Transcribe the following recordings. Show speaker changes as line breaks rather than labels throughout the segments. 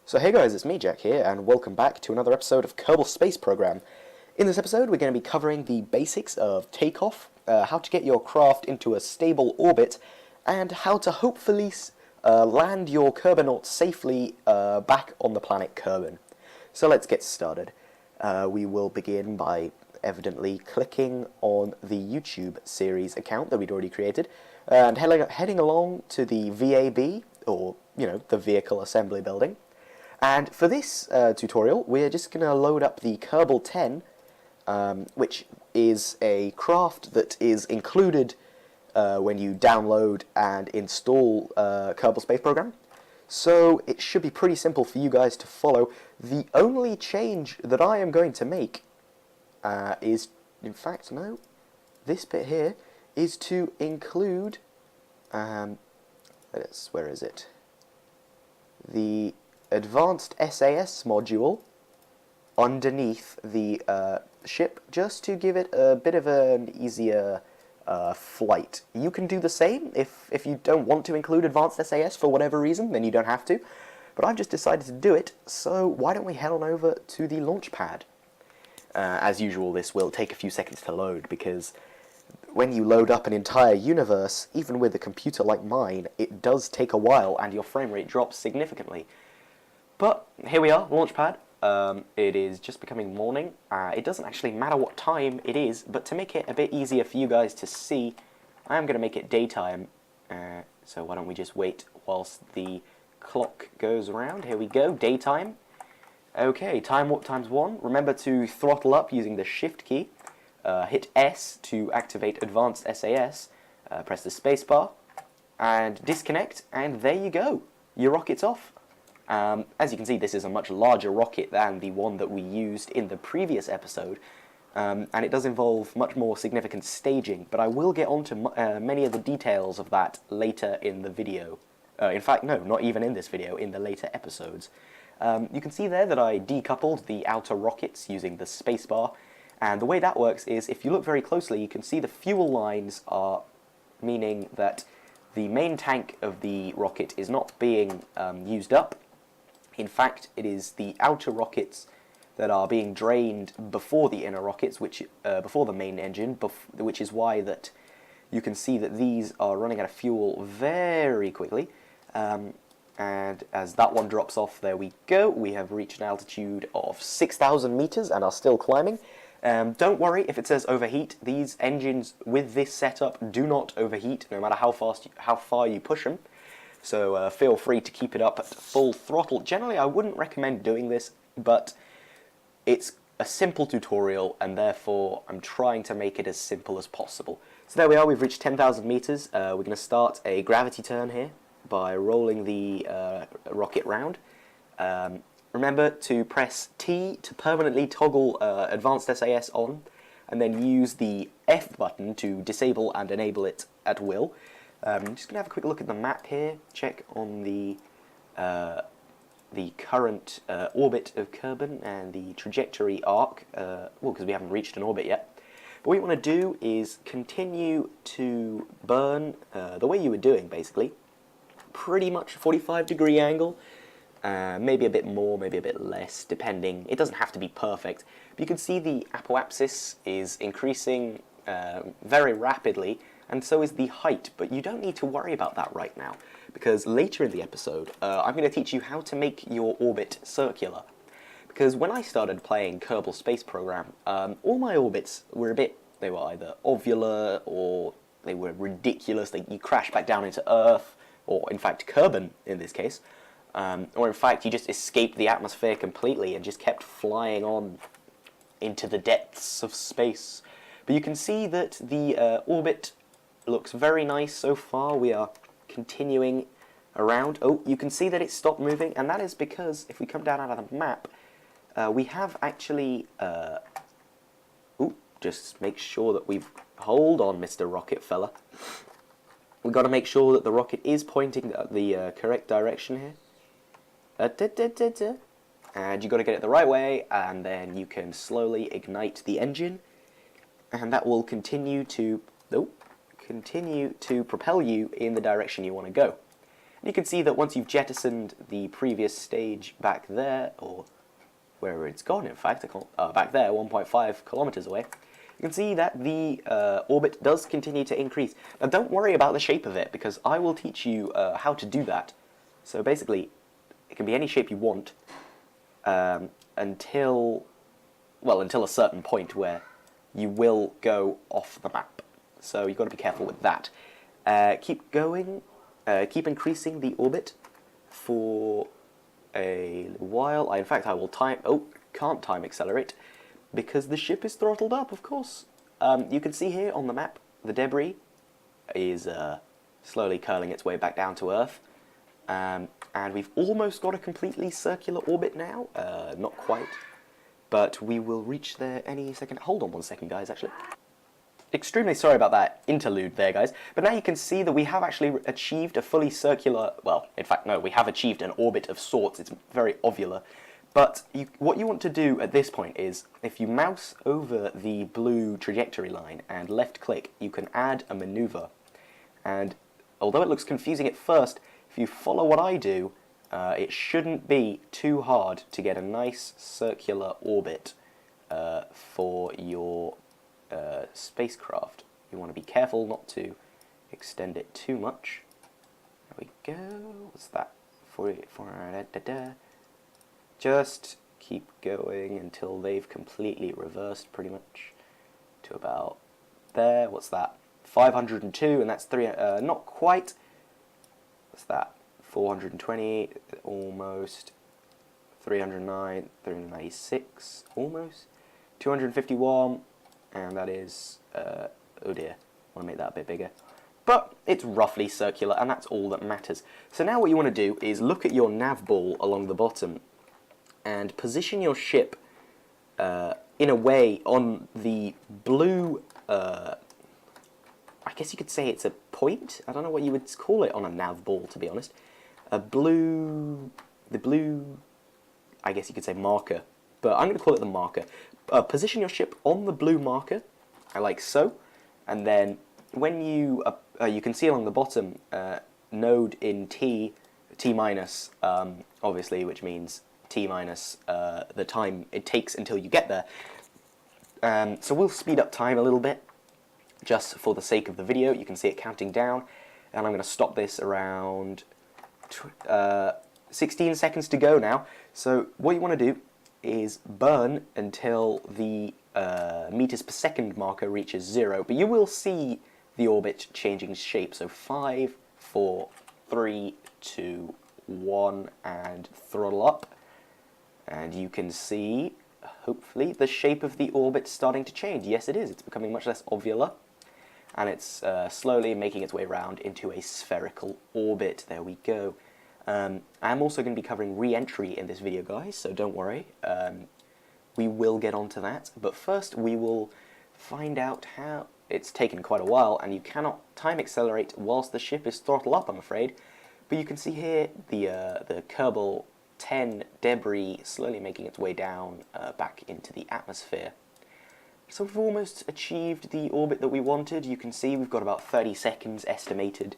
So hey guys, it's me Jack here, and welcome back to another episode of Kerbal Space Program. In this episode we're going to be covering the basics of takeoff, how to get your craft into a stable orbit, and how to hopefully land your Kerbinauts safely back on the planet Kerbin. So let's get started. We will begin by evidently clicking on the YouTube series account that we'd already created, and heading along to the VAB, or, the Vehicle Assembly Building. And for this tutorial, we're just going to load up the Kerbal 10, which is a craft that is included when you download and install Kerbal Space Program. So it should be pretty simple for you guys to follow. The only change that I am going to make is, in fact, no, this bit here is to include, where is it? The Advanced SAS module underneath the ship, just to give it a bit of an easier flight. You can do the same if you don't want to include Advanced SAS for whatever reason, then you don't have to. But I've just decided to do it, so why don't we head on over to the launch pad. As usual, this will take a few seconds to load, because when you load up an entire universe, even with a computer like mine, it does take a while and your frame rate drops significantly. But here we are, launchpad. It is just becoming morning. It doesn't actually matter what time it is, but to make it a bit easier for you guys to see, I am going to make it daytime. So why don't we just wait whilst the clock goes around. Here we go, daytime. Okay, time warp times 1. Remember to throttle up using the shift key. Hit S to activate Advanced SAS. Press the spacebar and disconnect, and there you go. Your rocket's off. As you can see, this is a much larger rocket than the one that we used in the previous episode, and it does involve much more significant staging, but I will get onto many of the details of that later in the video. In fact, no, not even in this video, in the later episodes. You can see there that I decoupled the outer rockets using the spacebar, and the way that works is, if you look very closely, you can see the fuel lines are meaning that the main tank of the rocket is not being used up. In fact, it is the outer rockets that are being drained before the inner rockets, before the main engine, which is why that you can see that these are running out of fuel very quickly. And as that one drops off, there we go. We have reached an altitude of 6,000 meters and are still climbing. Don't worry if it says overheat. These engines with this setup do not overheat, no matter how far you push them. So feel free to keep it up at full throttle. Generally, I wouldn't recommend doing this, but it's a simple tutorial, and therefore I'm trying to make it as simple as possible. So there we are, we've reached 10,000 meters. We're going to start a gravity turn here by rolling the rocket round. Remember to press T to permanently toggle Advanced SAS on, and then use the F button to disable and enable it at will. I'm just going to have a quick look at the map here, check on the current orbit of Kerbin and the trajectory arc, well, because we haven't reached an orbit yet. But what you want to do is continue to burn the way you were doing, basically. Pretty much 45-degree angle, maybe a bit more, maybe a bit less, depending. It doesn't have to be perfect. But you can see the apoapsis is increasing very rapidly, and so is the height, but you don't need to worry about that right now, because later in the episode, I'm going to teach you how to make your orbit circular. Because when I started playing Kerbal Space Program, all my orbits were they were either ovular, or they were ridiculous, you crash back down into Earth, or in fact Kerbin in this case, or in fact you just escaped the atmosphere completely and just kept flying on into the depths of space. But you can see that the orbit looks very nice so far. We are continuing around. Oh, you can see that it stopped moving, and that is because if we come down out of the map, we have actually just make sure that we've... Hold on, Mr. Rocket fella. We've got to make sure that the rocket is pointing the correct direction here. And you've got to get it the right way, and then you can slowly ignite the engine, and that will continue to propel you in the direction you want to go. And you can see that once you've jettisoned the previous stage back there, or wherever it's gone, in fact, back there, 1.5 kilometers away, you can see that the orbit does continue to increase. Now don't worry about the shape of it, because I will teach you how to do that. So basically, it can be any shape you want until a certain point where you will go off the map. So you've got to be careful with that. Keep going, keep increasing the orbit for a little while. In fact, I will can't time accelerate because the ship is throttled up, of course. You can see here on the map, the debris is slowly curling its way back down to Earth. And we've almost got a completely circular orbit now. Not quite. But we will reach there any second. Hold on one second, guys, actually. Extremely sorry about that interlude there, guys. But now you can see that we have actually achieved a fully circular... Well, in fact, no, we have achieved an orbit of sorts. It's very ovular. But what you want to do at this point is, if you mouse over the blue trajectory line and left-click, you can add a maneuver. And although it looks confusing at first, if you follow what I do, it shouldn't be too hard to get a nice circular orbit for your spacecraft. You want to be careful not to extend it too much. There we go. What's that? Just keep going until they've completely reversed pretty much to about there. What's that? 502, and that's not quite. What's that? 420, almost. 309, 396, almost. 251, and that is, oh dear, I want to make that a bit bigger. But it's roughly circular, and that's all that matters. So now what you want to do is look at your nav ball along the bottom and position your ship in a way on the blue, I guess you could say it's a point. I don't know what you would call it on a nav ball, to be honest. The blue, I guess you could say marker, but I'm going to call it the marker. Position your ship on the blue marker, like so, and then when you can see along the bottom node in T minus, obviously, which means T minus the time it takes until you get there. So we'll speed up time a little bit, just for the sake of the video. You can see it counting down, and I'm going to stop this around 16 seconds to go now. So what you want to do is burn until the meters per second marker reaches 0, but you will see the orbit changing shape. So 5, 4, 3, 2, 1, and throttle up. And you can see, hopefully, the shape of the orbit starting to change. Yes, it is. It's becoming much less ovular. And it's slowly making its way around into a spherical orbit. There we go. I'm also going to be covering re-entry in this video, guys, so don't worry. We will get onto that. But first, we will find out how... It's taken quite a while, and you cannot time accelerate whilst the ship is throttled up, I'm afraid. But you can see here the Kerbal 10 debris slowly making its way down back into the atmosphere. So we've almost achieved the orbit that we wanted. You can see we've got about 30 seconds estimated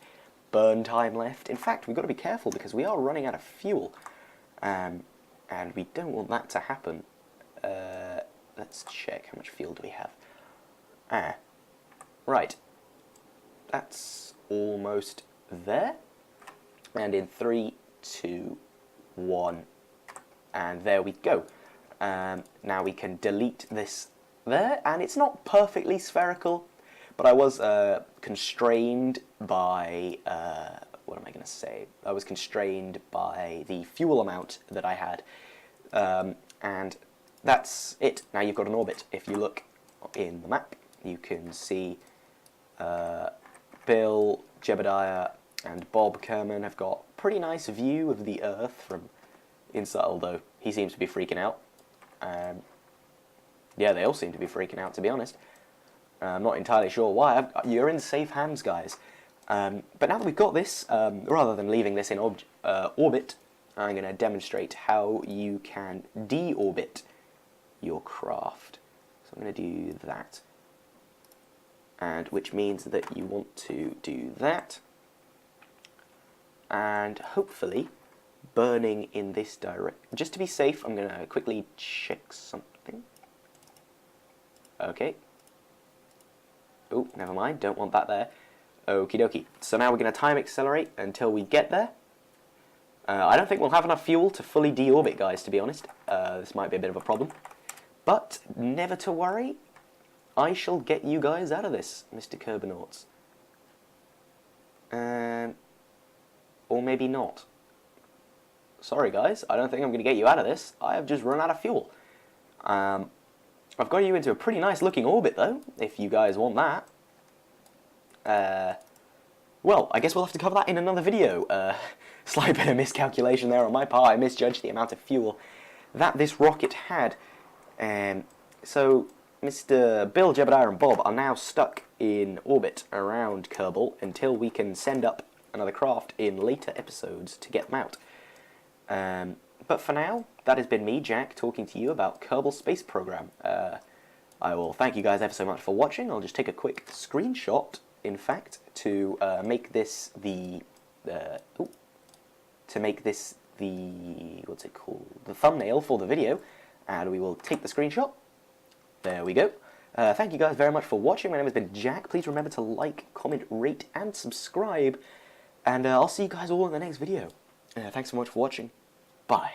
burn time left. In fact, we've got to be careful because we are running out of fuel. And we don't want that to happen. Let's check how much fuel do we have. Right. That's almost there. And in 3, 2, 1, and there we go. Now we can delete this there, and it's not perfectly spherical, but I was constrained by, what am I going to say? I was constrained by the fuel amount that I had, and that's it. Now you've got an orbit. If you look in the map, you can see Bill, Jebediah, and Bob Kerman have got a pretty nice view of the Earth from inside, although he seems to be freaking out. Yeah, they all seem to be freaking out, to be honest. I'm not entirely sure why. You're in safe hands, guys. But now that we've got this, rather than leaving this in orbit, I'm going to demonstrate how you can deorbit your craft. So I'm going to do that. And which means that you want to do that. and hopefully burning in this direction. Just to be safe, I'm going to quickly check something. Okay. Oh, never mind, don't want that there. Okie dokie. So now we're going to time accelerate until we get there. I don't think we'll have enough fuel to fully deorbit, guys, to be honest. This might be a bit of a problem. But never to worry. I shall get you guys out of this, Mr. Kerbinauts. Or maybe not. Sorry, guys. I don't think I'm going to get you out of this. I have just run out of fuel. I've got you into a pretty nice looking orbit, though, if you guys want that. Well, I guess we'll have to cover that in another video. Slight bit of miscalculation there on my part. I misjudged the amount of fuel that this rocket had. So, Mr. Bill, Jebediah, and Bob are now stuck in orbit around Kerbal until we can send up another craft in later episodes to get them out. But for now, that has been me, Jack, talking to you about Kerbal Space Program. I will thank you guys ever so much for watching. I'll just take a quick screenshot, in fact, to make this the what's it called? The thumbnail for the video, and we will take the screenshot. There we go. Thank you guys very much for watching. My name has been Jack. Please remember to like, comment, rate, and subscribe. And I'll see you guys all in the next video. Thanks so much for watching. Bye.